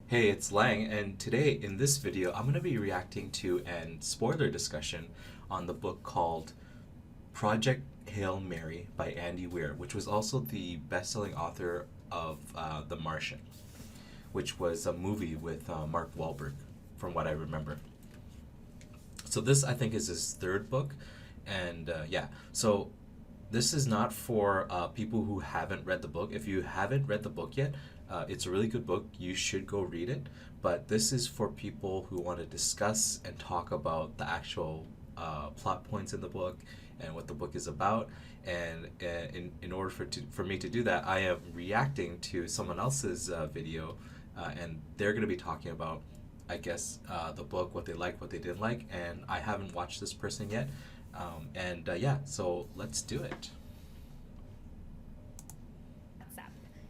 Hey, it's Lang, and today in this video, I'm going to be reacting to an spoiler discussion on the book called Project Hail Mary by Andy Weir, which was also the best-selling author of The Martian, which was a movie with Mark Wahlberg, from what I remember. So this, I think, is his third book, and so this is not for people who haven't read the book. If you haven't read the book yet, it's a really good book. You should go read it. But this is for people who want to discuss and talk about the actual plot points in the book and what the book is about. And in order for me to do that, I am reacting to someone else's video, and they're going to be talking about, I guess, the book, what they liked, what they didn't like. And I haven't watched this person yet. So let's do it.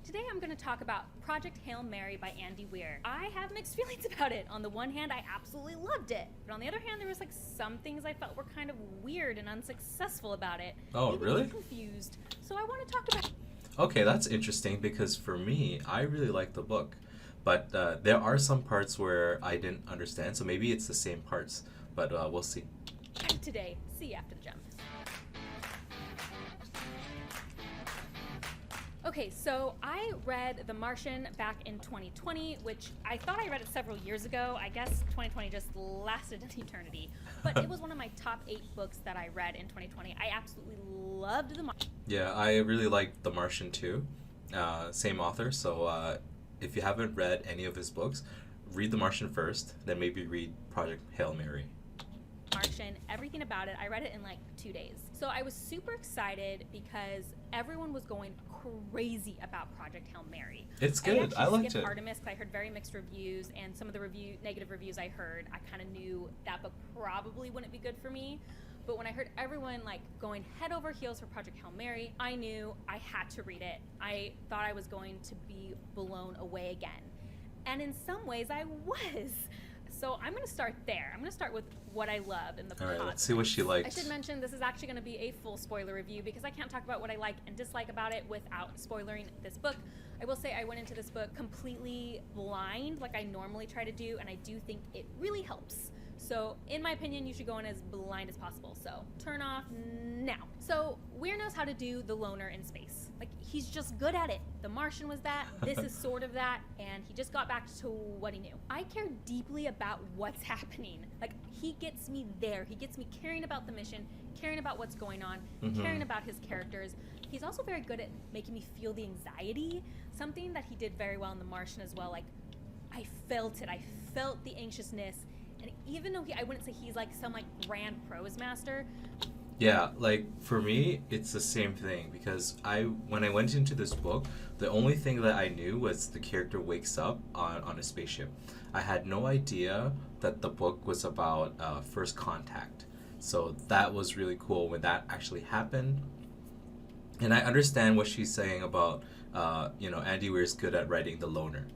Today I'm going to talk about Project Hail Mary by Andy Weir. I have mixed feelings about it. On the one hand, I absolutely loved it. But on the other hand, there was some things I felt were kind of weird and unsuccessful about it. Oh, really? Confused. So I want to talk about. Okay, that's interesting because for me, I really like the book. But there are some parts where I didn't understand, so maybe it's the same parts. But we'll see. Today. See you after the jump. Okay, so I read The Martian back in 2020, which I thought I read it several years ago. I guess 2020 just lasted an eternity. But it was one of my top 8 books that I read in 2020. I absolutely loved The Martian. Yeah, I really liked The Martian too. Same author, so if you haven't read any of his books, read The Martian first, then maybe read Project Hail Mary. Martian, everything about it. I read it in 2 days. So I was super excited because everyone was going crazy about Project Hail Mary. It's good. I liked it. Artemis, because I heard very mixed reviews, and some of the negative reviews I heard, I kind of knew that book probably wouldn't be good for me. But when I heard everyone going head over heels for Project Hail Mary, I knew I had to read it. I thought I was going to be blown away again. And in some ways I was. So I'm going to start there. I'm going to start with what I loved in the plot. All right, let's see what she liked. I should mention this is actually going to be a full spoiler review because I can't talk about what I like and dislike about it without spoilering this book. I will say I went into this book completely blind like I normally try to do, and I do think it really helps. So in my opinion, you should go in as blind as possible. So turn off now. So Weir knows how to do the loner in space. He's just good at it. The Martian was that, this is sort of that, and he just got back to what he knew. I care deeply about what's happening. He gets me there. He gets me caring about the mission, caring about what's going on, caring about his characters. He's also very good at making me feel the anxiety, something that he did very well in The Martian as well. I felt it. I felt the anxiousness. And even though I wouldn't say he's some grand prose master. Yeah, for me, it's the same thing because when I went into this book, the only thing that I knew was the character wakes up on a spaceship. I had no idea that the book was about first contact. So that was really cool when that actually happened. And I understand what she's saying about, Andy Weir's good at writing the loner.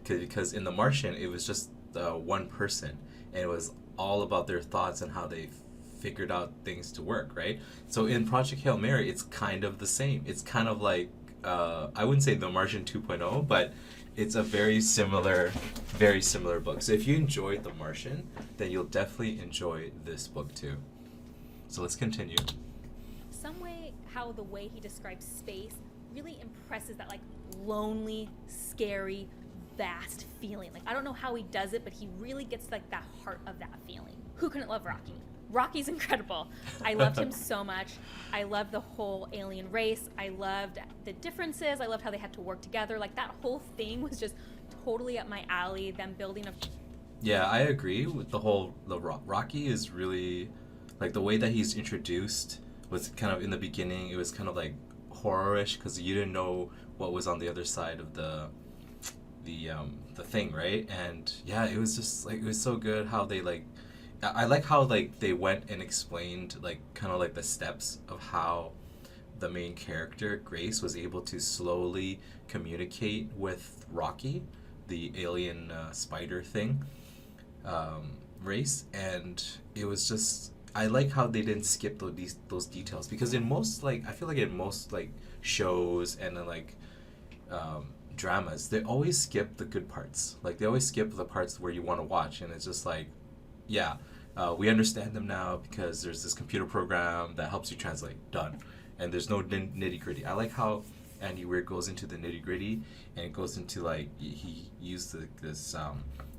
Because in The Martian, it was just one person. And it was all about their thoughts and how they figured out things to work, right? So in Project Hail Mary, it's kind of the same. It's kind of I wouldn't say The Martian 2.0, but it's a very similar book. So if you enjoyed The Martian, then you'll definitely enjoy this book too. So let's continue. Some way, how the way he describes space really impresses that lonely, scary, vast feeling. I don't know how he does it, but he really gets that heart of that feeling. Who couldn't love Rocky? Rocky's incredible. I loved him so much. I loved the whole alien race. I loved the differences. I loved how they had to work together. That whole thing was just totally up my alley. Them building a... Yeah, I agree with the Rocky is really the way that he's introduced was kind of in the beginning. It was kind of horror-ish because you didn't know what was on the other side of the thing, right? And yeah, it was just it was so good how they I like how they went and explained kind of the steps of how the main character Grace was able to slowly communicate with Rocky, the alien spider thing race. And it was just, I like how they didn't skip those details because in most I feel in most shows and then dramas, they always skip the good parts. Like they always skip the parts where you want to watch, and it's just like, yeah, we understand them now because there's this computer program that helps you translate. Done, and there's no nitty gritty. I like how Andy Weir goes into the nitty gritty, and it goes into like he used this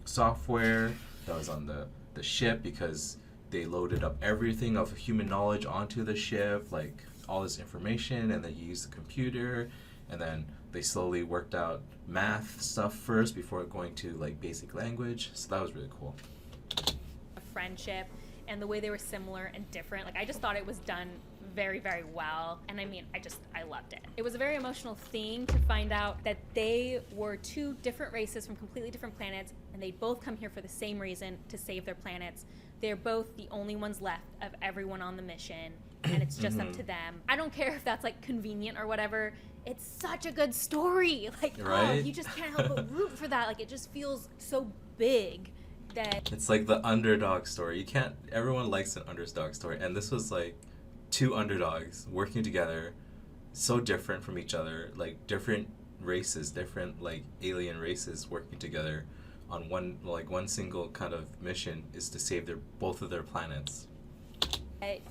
software that was on the ship because they loaded up everything of human knowledge onto the ship, like all this information, and then he used the computer, and then they slowly worked out math stuff first before going to like basic language. So that was really cool. Friendship and the way they were similar and different. Like I just thought it was done very, very well. And I mean, I loved it. It was a very emotional thing to find out that they were two different races from completely different planets, and they both come here for the same reason, to save their planets. They're both the only ones left of everyone on the mission, and it's just up to them. I don't care if that's like convenient or whatever. It's such a good story. Like, right? Oh, you just can't help but root for that. Like, it just feels so big that it's like the underdog story. You can't. Everyone likes an underdog story, and this was like two underdogs working together, so different from each other, like different races, different like alien races working together on one single kind of mission is to save both of their planets.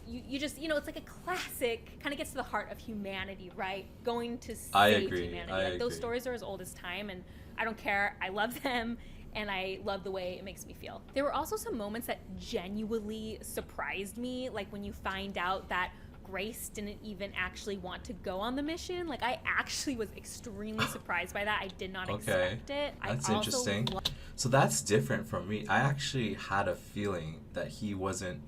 You just, it's like a classic, kind of gets to the heart of humanity, right? Going to save humanity. I agree. Those stories are as old as time, and I don't care. I love them, and I love the way it makes me feel. There were also some moments that genuinely surprised me, like when you find out that Grace didn't even actually want to go on the mission. Like, I actually was extremely surprised by that. I did not expect it. That's I interesting. So that's different from me. I actually had a feeling that he wasn't,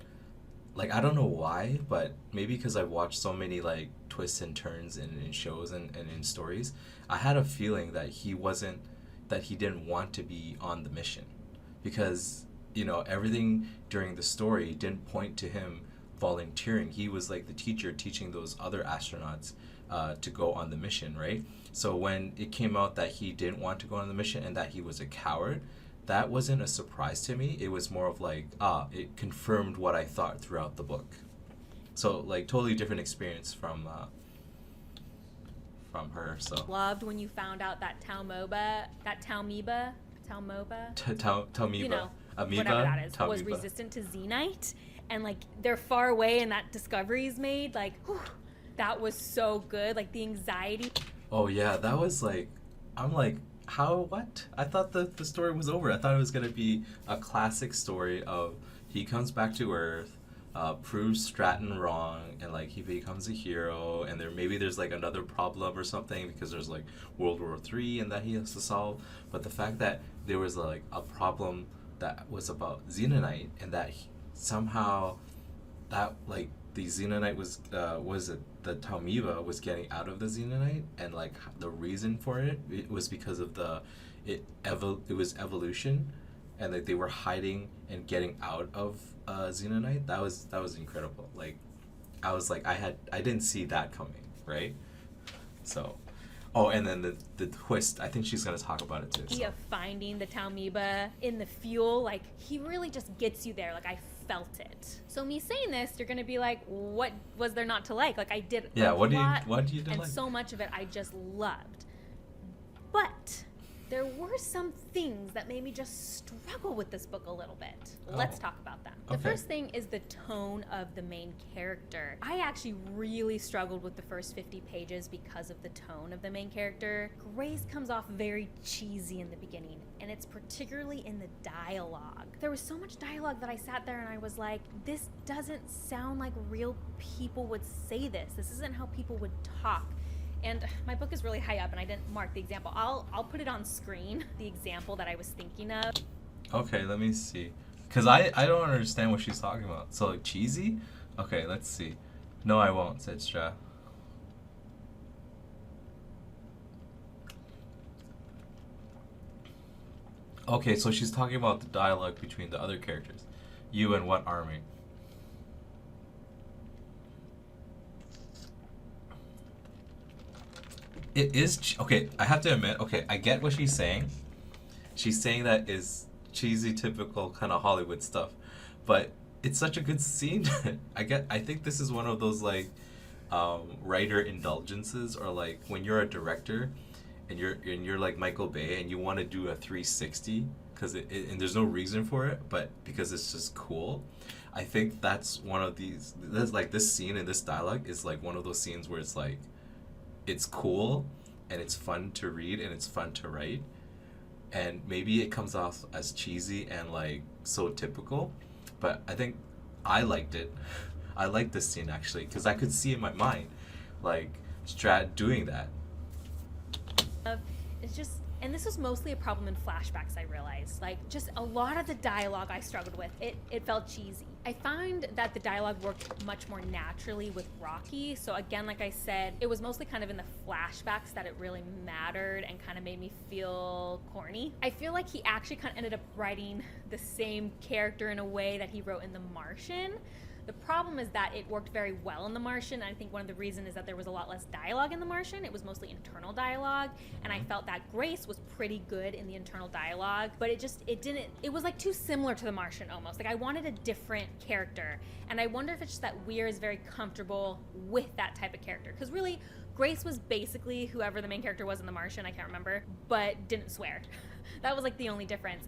like, I don't know why, but maybe because I've watched so many like twists and turns in shows and in stories, I had a feeling that he didn't want to be on the mission, because everything during the story didn't point to him volunteering. He was like the teacher teaching those other astronauts to go on the mission, right? So when it came out that he didn't want to go on the mission and that he was a coward, that wasn't a surprise to me. It was more of like, it confirmed what I thought throughout the book. So like totally different experience from her. So loved when you found out that Taomoba, Taomoba, amoeba, whatever that is, Taomoba was resistant to Xenite, and like they're far away and that discovery is made. Like, whew, that was so good. Like the anxiety. Oh yeah, that was like, I'm like, what? I thought the story was over. I thought it was gonna be a classic story of he comes back to Earth, proves Stratton wrong, and like he becomes a hero, and there's like another problem or something because there's like World War III and that he has to solve. But the fact that there was like a problem that was about Xenonite, and that somehow that like the Xenonite was the Taomoba was getting out of the Xenonite, and like the reason for it was because of it was evolution, and like they were hiding and getting out of Xenonite. That was incredible. Like I was like I didn't see that coming, right? So and then the twist, I think she's going to talk about it too. Yeah, finding the Taomoba in the fuel, like he really just gets you there. Like I felt it. So me saying this, you're going to be like, what was there not to like? Like I did what do you and like? So much of it I just loved. But there were some things that made me just struggle with this book a little bit. Let's talk about them. The first thing is the tone of the main character. I actually really struggled with the first 50 pages because of the tone of the main character. Grace comes off very cheesy in the beginning, and it's particularly in the dialogue. There was so much dialogue that I sat there and I was like, this doesn't sound like real people would say this. This isn't how people would talk. And my book is really high up and I didn't mark the example. I'll put it on screen, the example that I was thinking of. Okay, let me see. Because I don't understand what she's talking about. So like cheesy? Okay, let's see. No, I won't, said Stra. Okay, so she's talking about the dialogue between the other characters. You and what army? It is okay. I have to admit. Okay, I get what she's saying. She's saying that is cheesy, typical kind of Hollywood stuff, but it's such a good scene. I think this is one of those like writer indulgences, or like when you're a director, and you're like Michael Bay and you want to do a 360 because and there's no reason for it, but because it's just cool. I think that's one of these. That's like this scene and this dialogue is like one of those scenes where it's like, it's cool, and it's fun to read and it's fun to write, and maybe it comes off as cheesy and like so typical, but I think I liked it. I liked this scene actually because I could see in my mind, like Strat doing that. It's just, and this was mostly a problem in flashbacks, I realized. Like, just a lot of the dialogue I struggled with. It felt cheesy. I find that the dialogue worked much more naturally with Rocky. So again, like I said, it was mostly kind of in the flashbacks that it really mattered and kind of made me feel corny. I feel like he actually kind of ended up writing the same character in a way that he wrote in The Martian. The problem is that it worked very well in The Martian. I think one of the reasons is that there was a lot less dialogue in The Martian. It was mostly internal dialogue, and I felt that Grace was pretty good in the internal dialogue, but it was like too similar to The Martian almost. Like I wanted a different character, and I wonder if it's just that Weir is very comfortable with that type of character. Because really, Grace was basically whoever the main character was in The Martian, I can't remember, but didn't swear. That was like the only difference.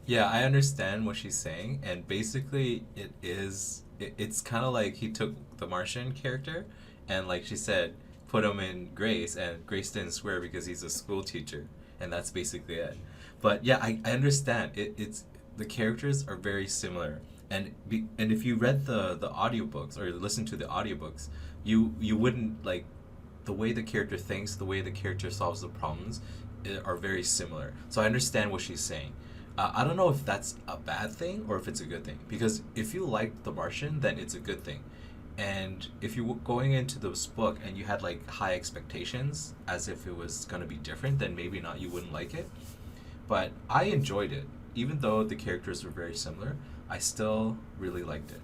Yeah, I understand what she's saying, and basically it's kind of like he took the Martian character and, like she said, put him in Grace, and Grace didn't swear because he's a school teacher, and that's basically it. But yeah, I understand. It's the characters are very similar, and if you read the audiobooks or listened to the audiobooks, you wouldn't like the way the character thinks, the way the character solves the problems are very similar. So I understand what she's saying. I don't know if that's a bad thing or if it's a good thing, because if you liked The Martian, then it's a good thing. And if you were going into this book and you had like high expectations as if it was going to be different, then maybe not, you wouldn't like it. But I enjoyed it. Even though the characters were very similar, I still really liked it.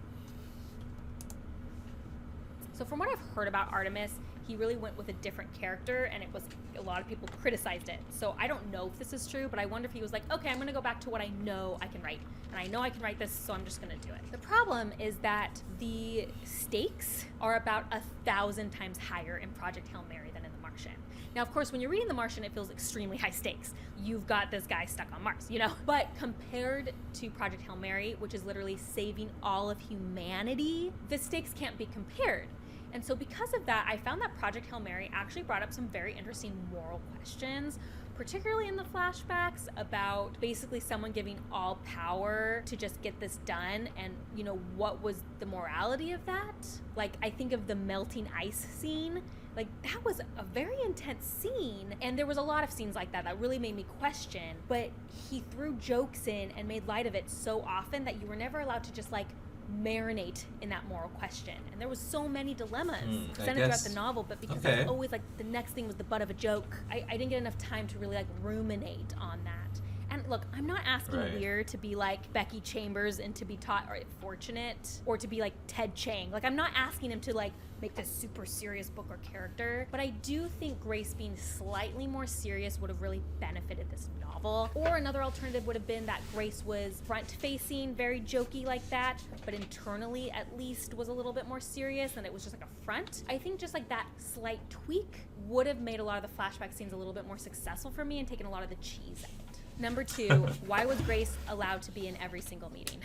So from what I've heard about Artemis, he really went with a different character, and it was, a lot of people criticized it. So I don't know if this is true, but I wonder if he was like, okay, I'm gonna go back to what I know I can write, and I know I can write this, so I'm just gonna do it. The problem is that the stakes are about 1,000 times higher in Project Hail Mary than in The Martian. Now, of course, when you're reading The Martian, it feels extremely high stakes. You've got this guy stuck on Mars, you know? But compared to Project Hail Mary, which is literally saving all of humanity, the stakes can't be compared. And so because of that, I found that Project Hail Mary actually brought up some very interesting moral questions, particularly in the flashbacks about basically someone giving all power to just get this done, and, you know, what was the morality of that? Like, I think of the melting ice scene. Like, that was a very intense scene, and there was a lot of scenes like that that really made me question, but he threw jokes in and made light of it so often that you were never allowed to just, like, marinate in that moral question. And there was so many dilemmas presented throughout the novel, but because it was always like the next thing was the butt of a joke, I didn't get enough time to really like ruminate on that. And look, I'm not asking Weir to be like Becky Chambers and to be taught or fortunate, or to be like Ted Chiang. Like, I'm not asking him to like make this super serious book or character, but I do think Grace being slightly more serious would have really benefited this novel. Or another alternative would have been that Grace was front-facing, very jokey like that, but internally at least was a little bit more serious, and it was just like a front. I think just like that slight tweak would have made a lot of the flashback scenes a little bit more successful for me and taken a lot of the cheese out. Number 2, why was Grace allowed to be in every single meeting?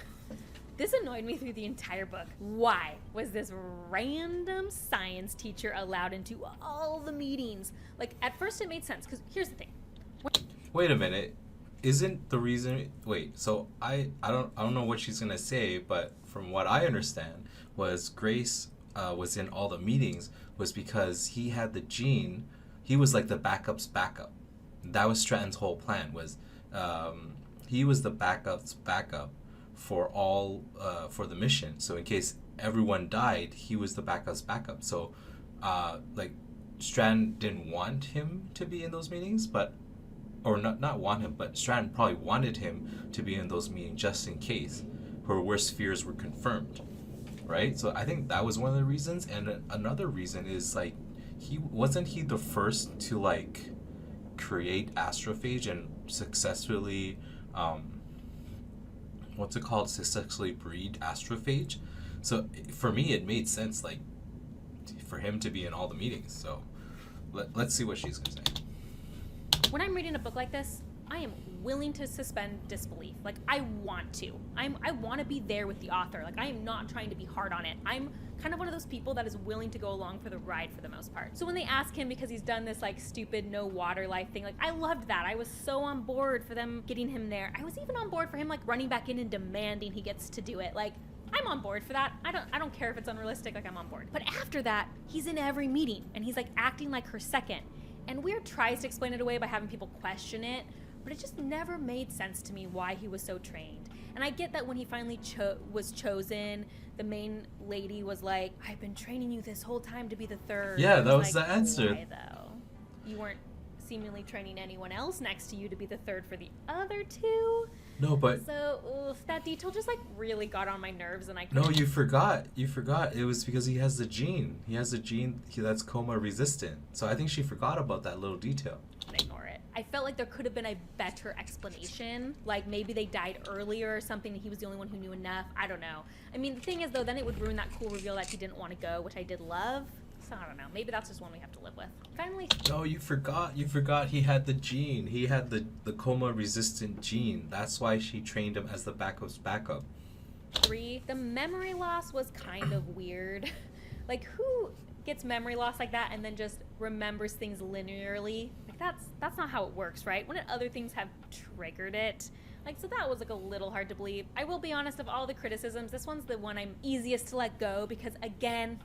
This annoyed me through the entire book. Why was this random science teacher allowed into all the meetings? Like, at first it made sense, because here's the thing. Wait a minute. Isn't the reason... Wait, so I don't know what she's going to say, but from what I understand was Grace was in all the meetings was because he had the gene. He was like the backup's backup. That was Stratton's whole plan, was he was the backup's backup for all for the mission. So in case everyone died, he was the backup's backup. So like Stratton didn't want him to be in those meetings, or not want him, but Stratton probably wanted him to be in those meetings just in case her worst fears were confirmed, right? So I think that was one of the reasons. And another reason is like he the first to like create astrophage and successfully successfully breed astrophage. So for me it made sense like for him to be in all the meetings. So let's see what she's gonna say. When I'm reading a book like this, I am willing to suspend disbelief. Like, I want to. I want to be there with the author. Like, I am not trying to be hard on it. I'm kind of one of those people that is willing to go along for the ride for the most part. So when they ask him, because he's done this like stupid no water life thing, like I loved that. I was so on board for them getting him there. I was even on board for him like running back in and demanding he gets to do it. Like, I'm on board for that. I don't care if it's unrealistic, like I'm on board. But after that, he's in every meeting and he's like acting like her second. And Weir tries to explain it away by having people question it, but it just never made sense to me why he was so trained. And I get that when he finally was chosen, the main lady was like, I've been training you this whole time to be the third. Yeah, that was like, the answer. Why though? You weren't seemingly training anyone else next to you to be the third for the other two? No, but... So, that detail just like really got on my nerves and I No, you forgot. You forgot. It was because he has the gene. He has a gene that's coma resistant. So I think she forgot about that little detail. Ignore it. I felt like there could have been a better explanation. Like maybe they died earlier or something and he was the only one who knew enough. I don't know. I mean, the thing is though, then it would ruin that cool reveal that he didn't want to go, which I did love. So I don't know. Maybe that's just one we have to live with. Finally. No, you forgot. You forgot he had the gene. He had the coma resistant gene. That's why she trained him as the backup's backup. 3, the memory loss was kind of weird. Like who gets memory loss like that and then just remembers things linearly? Like that's not how it works, right? Wouldn't other things have triggered it? Like, so that was like a little hard to believe. I will be honest, of all the criticisms, this one's the one I'm easiest to let go because again,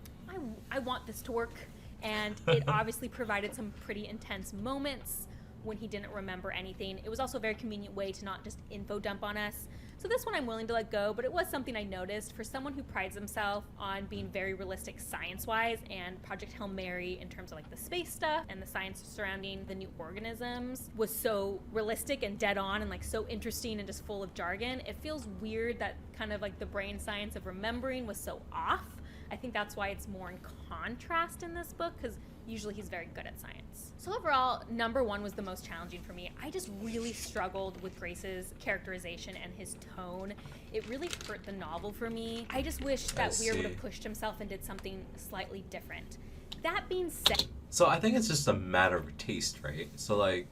I want this to work, and it obviously provided some pretty intense moments when he didn't remember anything. It was also a very convenient way to not just info dump on us. So this one I'm willing to let go, but it was something I noticed for someone who prides himself on being very realistic science-wise, and Project Hail Mary in terms of like the space stuff and the science surrounding the new organisms was so realistic and dead on and like so interesting and just full of jargon. It feels weird that kind of like the brain science of remembering was so off. I think that's why it's more in contrast in this book, because usually he's very good at science. So overall, number 1 was the most challenging for me. I just really struggled with Grace's characterization and his tone. It really hurt the novel for me. I just wish that Weir would have pushed himself and did something slightly different. That being said... So I think it's just a matter of taste, right? So like,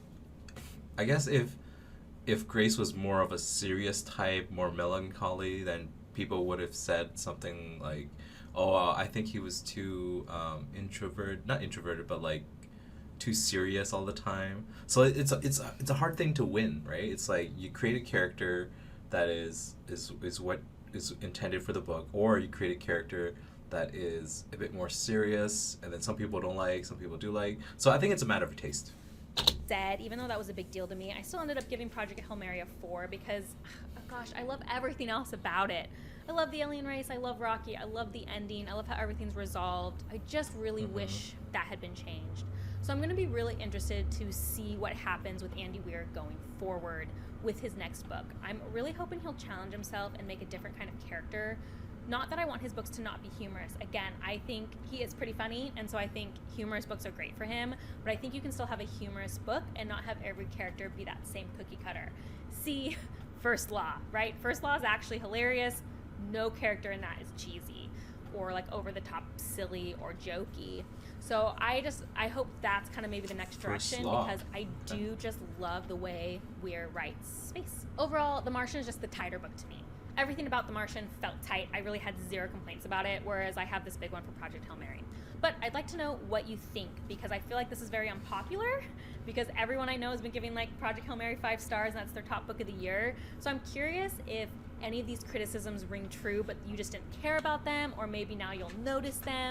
I guess if Grace was more of a serious type, more melancholy, then people would have said something like, I think he was too not introverted, but like too serious all the time. So it's a hard thing to win, right? It's like you create a character that is what is intended for the book, or you create a character that is a bit more serious, and then some people don't like, some people do like. So I think it's a matter of taste. Even though that was a big deal to me, I still ended up giving Project Hail Mary a 4 because, oh gosh, I love everything else about it. I love the alien race, I love Rocky, I love the ending, I love how everything's resolved. I just really wish that had been changed. So I'm going to be really interested to see what happens with Andy Weir going forward with his next book. I'm really hoping he'll challenge himself and make a different kind of character. Not that I want his books to not be humorous. Again, I think he is pretty funny, and so I think humorous books are great for him, but I think you can still have a humorous book and not have every character be that same cookie cutter. See First Law, right? First Law is actually hilarious. No character in that is cheesy or like over the top silly or jokey. So I hope that's kind of maybe the next direction, because I do just love the way Weir writes space. Overall, The Martian is just the tighter book to me. Everything about The Martian felt tight. I really had 0 complaints about it, whereas I have this big one for Project Hail Mary. But I'd like to know what you think, because I feel like this is very unpopular, because everyone I know has been giving like Project Hail Mary 5 stars, and that's their top book of the year. So I'm curious if any of these criticisms ring true, but you just didn't care about them, or maybe now you'll notice them.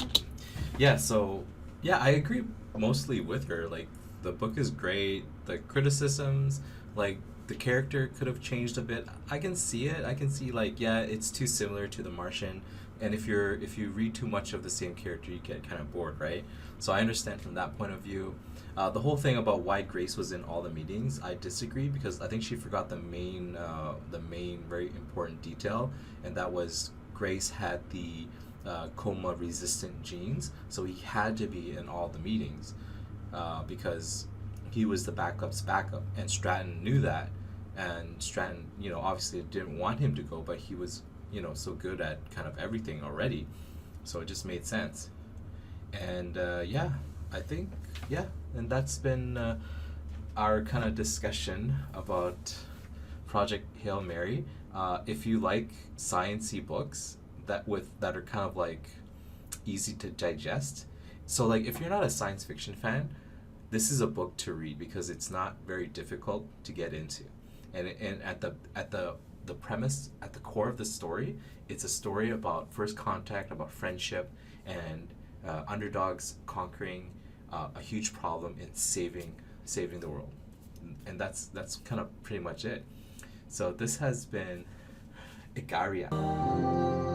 Yeah, I agree mostly with her. Like, the book is great. The criticisms, like, the character could have changed a bit. I can see it. I can see, like, yeah, it's too similar to The Martian. And if you read too much of the same character, you get kind of bored, right? So I understand from that point of view. The whole thing about why Grace was in all the meetings, I disagree, because I think she forgot the main very important detail, and that was Grace had the coma-resistant genes, so he had to be in all the meetings because he was the backup's backup, and Stratton knew that, and Stratton, obviously didn't want him to go, but he was, so good at kind of everything already, so it just made sense. And I think, and that's been our kind of discussion about Project Hail Mary. If you like sciencey books that are kind of like easy to digest, so like if you're not a science fiction fan, this is a book to read because it's not very difficult to get into, and at the premise at the core of the story, it's a story about first contact, about friendship, and underdogs conquering a huge problem in saving the world, and that's kind of pretty much it. So this has been a GuyReacts.